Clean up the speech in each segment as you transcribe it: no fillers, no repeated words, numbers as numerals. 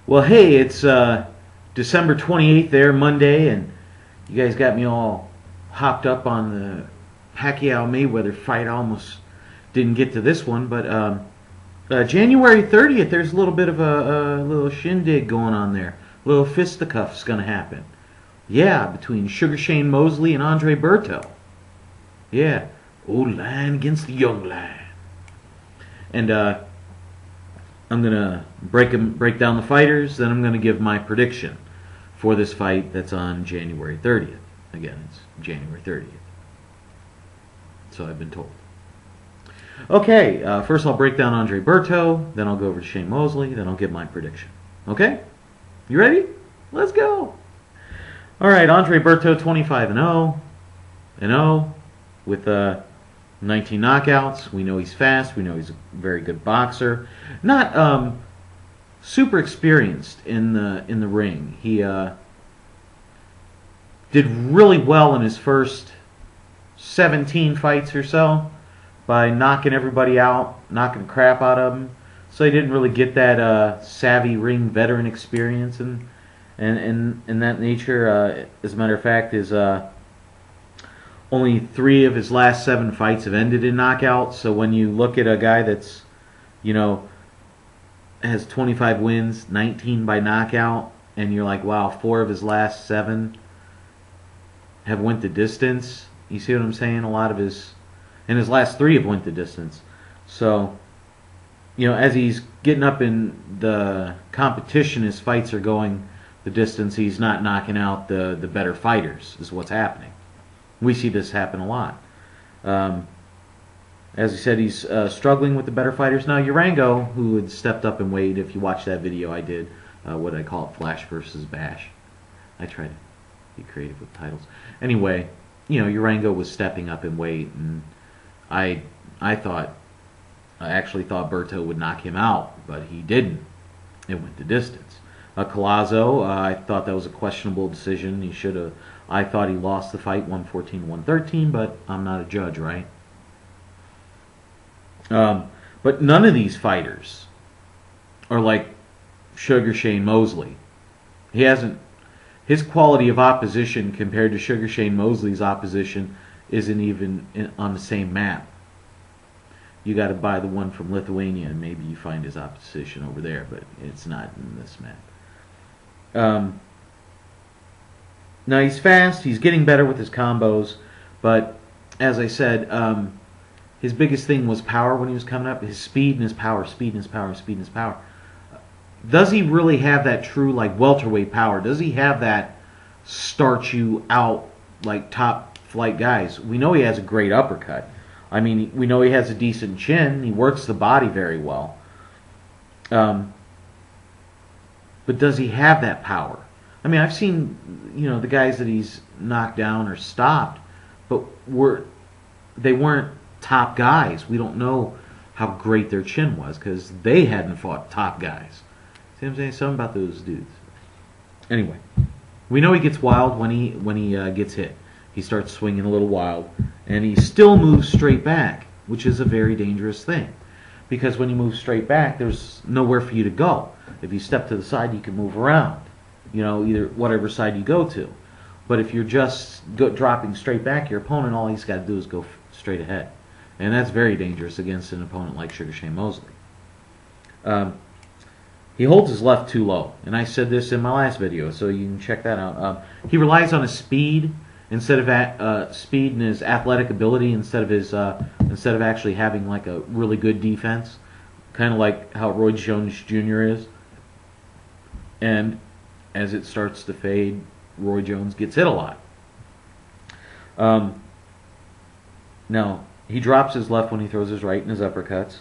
Well, hey, it's December 28th there, Monday, and you guys got me all hopped up on the Pacquiao Mayweather fight. I almost didn't get to this one, but January 30th, there's a little bit of a little shindig going on there. A little fisticuff's going to happen. Yeah, between Sugar Shane Mosley and Andre Berto. Yeah, old lion against the young lion. And I'm gonna break down the fighters. Then I'm gonna give my prediction for this fight that's on January 30th. Again, it's January 30th. So I've been told. Okay, first I'll break down Andre Berto. Then I'll go over to Shane Mosley. Then I'll give my prediction. Okay, you ready? Let's go. All right, Andre Berto, 25-0, with 19 knockouts. We know he's fast. We know he's a very good boxer. Not super experienced in the ring. He did really well in his first 17 fights or so by knocking everybody out, knocking the crap out of them. So he didn't really get that savvy ring veteran experience and that nature. As a matter of fact, his only 3 of his last 7 fights have ended in knockouts. So when you look at a guy that's, has 25 wins, 19 by knockout, and you're like, wow, 4 of his last 7 have went the distance. You see what I'm saying? A lot of his last 3 have went the distance. So, as he's getting up in the competition, his fights are going the distance. He's not knocking out the better fighters, is what's happening. We see this happen a lot. As I said, he's struggling with the better fighters. Now, Urango, who had stepped up in weight, if you watch that video I did, what did I call it? Flash versus Bash. I try to be creative with titles. Anyway, Urango was stepping up in weight, and I actually thought Berto would knock him out, but he didn't. It went the distance. Collazo, I thought that was a questionable decision. He should have. I thought he lost the fight 114-113, but I'm not a judge, right? But none of these fighters are like Sugar Shane Mosley. He hasn't. His quality of opposition compared to Sugar Shane Mosley's opposition isn't even on the same map. You got to buy the one from Lithuania, and maybe you find his opposition over there, but it's not in this map. Now he's fast. He's getting better with his combos, but as I said, his biggest thing was power when he was coming up. His speed and his power, speed and his power, speed and his power. Does he really have that true like welterweight power? Does he have that start you out like top flight guys? We know he has a great uppercut. I mean, we know he has a decent chin. He works the body very well. But does he have that power? I mean, I've seen, the guys that he's knocked down or stopped, but they weren't top guys. We don't know how great their chin was because they hadn't fought top guys. See what I'm saying? Something about those dudes. Anyway, we know he gets wild when he gets hit. He starts swinging a little wild, and he still moves straight back, which is a very dangerous thing. Because when you move straight back, there's nowhere for you to go. If you step to the side, you can move around, either whatever side you go to. But if you're just dropping straight back, your opponent, all he's got to do is go straight ahead. And that's very dangerous against an opponent like Sugar Shane Mosley. He holds his left too low, and I said this in my last video, so you can check that out. He relies on his speed instead of speed and his athletic ability instead of actually having like a really good defense, kind of like how Roy Jones Jr. is. And as it starts to fade, Roy Jones gets hit a lot. Now he drops his left when he throws his right in his uppercuts.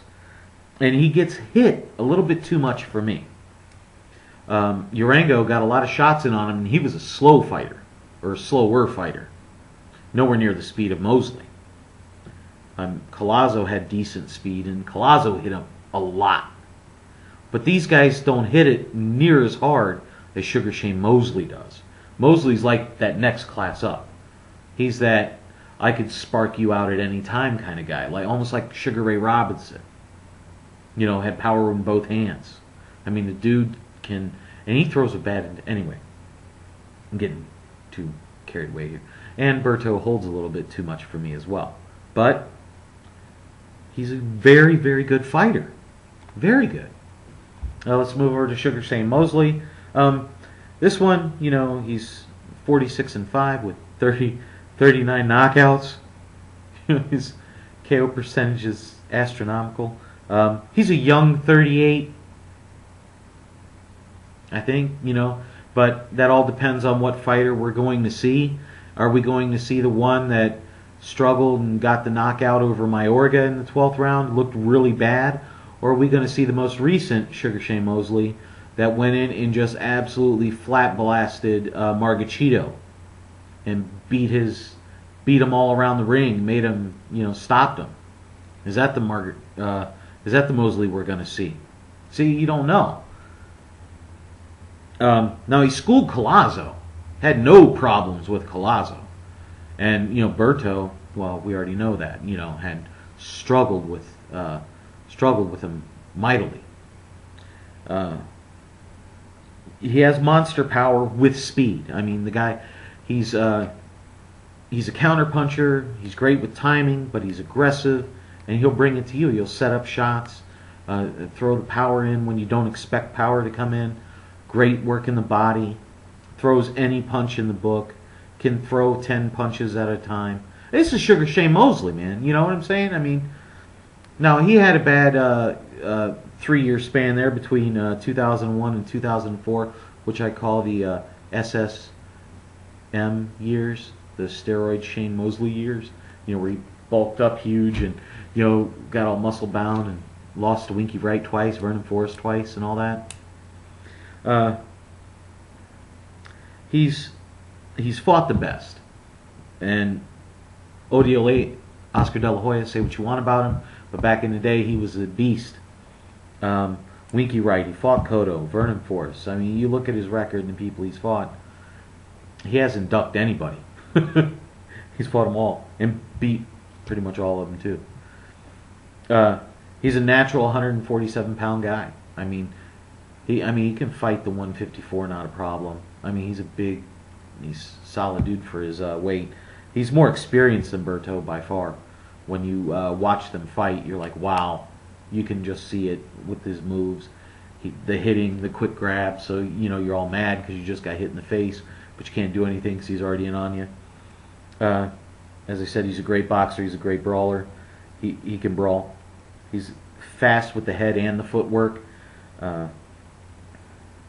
And he gets hit a little bit too much for me. Urango got a lot of shots in on him, and he was a slow fighter, or a slower fighter. Nowhere near the speed of Mosley. Collazo had decent speed, and Collazo hit him a lot. But these guys don't hit it near as hard as Sugar Shane Mosley does. Mosley's like that next class up. He's that I could spark you out at any time kind of guy, like almost like Sugar Ray Robinson. Had power in both hands. I mean, the dude can and he throws a bad anyway. I'm getting too carried away here. And Berto holds a little bit too much for me as well. But he's a very, very good fighter. Very good. Let's move over to Sugar Shane Mosley. This one, you know, he's 46-5 with 39 knockouts. His KO percentage is astronomical. He's a young 38, I think, you know, but that all depends on what fighter we're going to see. Are we going to see the one that struggled and got the knockout over Mayorga in the 12th round, looked really bad? Or are we going to see the most recent Sugar Shane Mosley that went in and just absolutely flat blasted Margachito and beat him all around the ring, made him, you know, stopped him? Is that the Mosley we're going to see? See, you don't know. Now he schooled Collazo, had no problems with Collazo, and you know Berto. Well, we already know that, you know, had struggled with him mightily. He has monster power with speed. I mean, the guy, he's a counterpuncher. He's great with timing, but he's aggressive, and he'll bring it to you. He'll set up shots, throw the power in when you don't expect power to come in. Great work in the body. Throws any punch in the book. Can throw 10 punches at a time. This is Sugar Shane Mosley, man. You know what I'm saying? I mean, now he had a bad 3-year span there between 2001 and 2004, which I call the SSM years, the steroid Shane Mosley years. You know, where he bulked up huge and, you know, got all muscle bound and lost to Winky Wright twice, Vernon Forrest twice, and all that. He's fought the best, and ODLA, Oscar De La Hoya, say what you want about him, but back in the day he was a beast. Winky Wright, he fought Cotto, Vernon Forrest. I mean, you look at his record and the people he's fought, he hasn't ducked anybody. He's fought them all and beat pretty much all of them too. He's a natural 147-pound guy. I mean, he can fight the 154, not a problem. I mean, he's a solid dude for his weight. He's more experienced than Berto by far. When you watch them fight, you're like, wow. You can just see it with his moves, the hitting, the quick grab. So you know you're all mad because you just got hit in the face, but you can't do anything because he's already in on you. As I said, he's a great boxer. He's a great brawler. He can brawl. He's fast with the head and the footwork.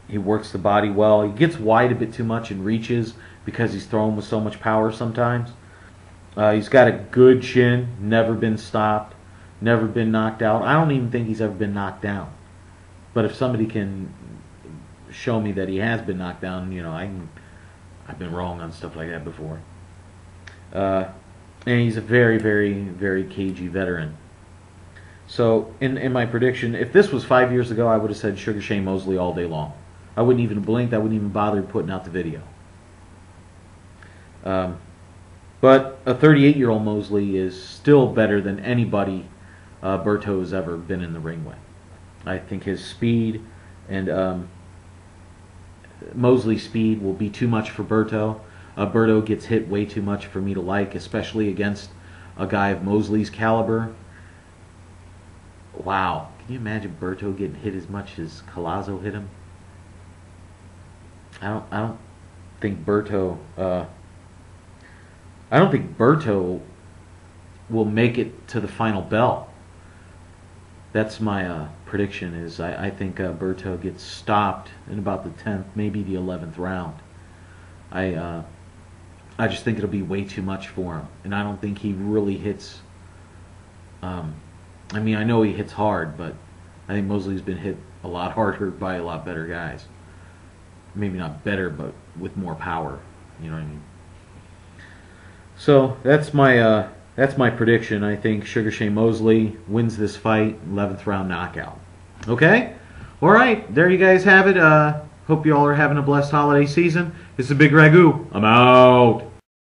He works the body well. He gets wide a bit too much and reaches because he's thrown with so much power sometimes. He's got a good chin, never been stopped, never been knocked out. I don't even think he's ever been knocked down. But if somebody can show me that he has been knocked down, you know, I've been wrong on stuff like that before. And he's a very, very, very cagey veteran. So in my prediction, if this was 5 years ago, I would have said Sugar Shane Mosley all day long. I wouldn't even blink. I wouldn't even bother putting out the video. But a 38-year-old Mosley is still better than anybody Berto has ever been in the ring with. I think his speed and Mosley's speed will be too much for Berto. Berto gets hit way too much for me to like, especially against a guy of Mosley's caliber. Wow. Can you imagine Berto getting hit as much as Collazo hit him? I don't think Berto will make it to the final bell. That's my prediction. Is I think Berto gets stopped in about the 10th, maybe the 11th round. I just think it'll be way too much for him, and I don't think he really hits. I mean, I know he hits hard, but I think Mosley's been hit a lot harder by a lot better guys. Maybe not better, but with more power. You know what I mean? So that's my prediction. I think Sugar Shane Mosley wins this fight, 11th round knockout. Okay? All right, there you guys have it. Hope you all are having a blessed holiday season. This is Bigragu. I'm out.